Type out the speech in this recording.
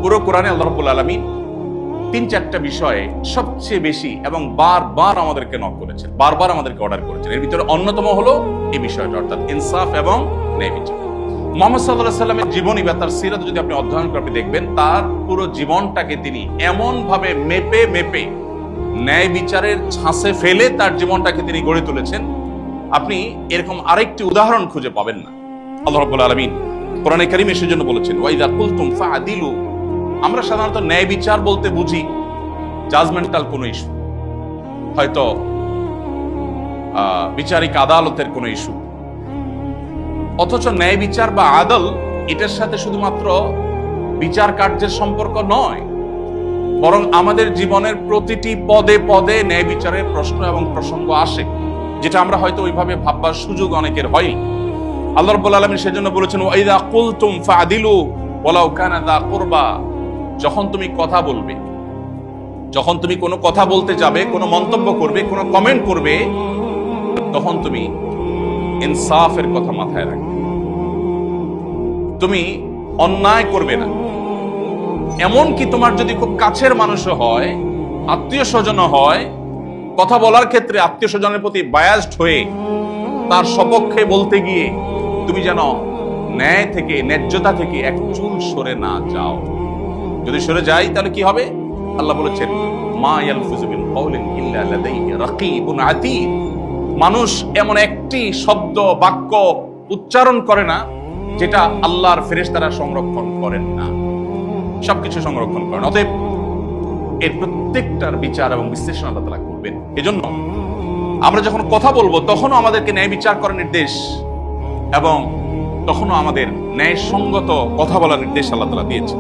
পুরো কোরআনে আল্লাহ রাব্বুল আলামিন 3-4টা বিষয়ে সবচেয়ে বেশি এবং বারবার আমাদেরকে নক করেছেন, বারবার আমাদেরকে অর্ডার করেছেন। এর ভিতরে অন্যতম হলো এই বিষয়টা, অর্থাৎ ইনসাফ এবং ন্যায় বিচার। মুহাম্মদ সাল্লাল্লাহু আলাইহি সাল্লামের জীবনী বা তার সিরাত যদি আপনি অধ্যয়ন করে আপনি দেখবেন, তার পুরো জীবনটাকে তিনি এমন ভাবে মেপে মেপে ন্যায় বিচারের ছাঁচে ফেলে তার জীবনটাকে তিনি গড়ে তুলেছেন, আপনি এরকম আরেকটি উদাহরণ খুঁজে পাবেন না। আল্লাহ রাব্বুল আলামিন কোরআনে কারীমে সেজন্য বলেছেন, ওয়াইদা কুলতুম ফাআদিলু। আমরা সাধারণত ন্যায় বিচার বলতে বুঝি জাজমেন্টাল কোনো ইস্যু, হয়তো বিচারিক আদালতের কোনো ইস্যু। অথচ ন্যায় বিচার বা আদল এটার সাথে শুধুমাত্র বিচার কার্যের সম্পর্ক নয়, বরং আমাদের জীবনের প্রতিটি পদে পদে ন্যায় বিচারের প্রশ্ন এবং প্রসঙ্গ আসে, যেটা আমরা হয়তো ওইভাবে ভাববার সুযোগ অনেকের হয়নি। আল্লাহ রাব্বুল আলামিন সেজন্য বলেছেন, ওয়াইদা কুলতুম ফাআদিলু ওয়ালাউ কানা যা কুরবা। যখন তুমি কথা বলবে, যখন তুমি কোনো কথা বলতে যাবে, কোনো মন্তব্য করবে, কোনো কমেন্ট করবে, তখন তুমি ইনসাফের কথা মাথায় রাখবে। তুমি অন্যায় করবে না। এমনকি তোমার যদি খুব কাছের মানুষও হয়, আত্মীয় স্বজন হয়, কথা বলার ক্ষেত্রে আত্মীয় স্বজনের প্রতি বায়াসড হয়ে তার সপক্ষে বলতে গিয়ে তুমি যেন ন্যায় থেকে, ন্যায্যতা থেকে এক চুল সরে না যাও। যদি সরে যাই তাহলে কি হবে? আল্লাহ বলেছেন, মা ইয়ালফিযু মিন কাওলিন ইল্লা লাদাইহি রাকীবুন আতীদ। মানুষ এমন একটি শব্দ বাক্য উচ্চারণ করে না যেটা আল্লাহর ফেরেশতারা সংরক্ষণ করেন না, সবকিছু সংরক্ষণ করেন। অতএব এর প্রত্যেকটার বিচার এবং বিশ্লেষণ আল্লাহ তাআলা করবেন। এজন্য আমরা যখন কথা বলবো তখনও আমাদেরকে ন্যায় বিচার করার নির্দেশ এবং তখনও আমাদের ন্যায়সঙ্গত কথা বলার নির্দেশ আল্লাহ তাআলা দিয়েছেন।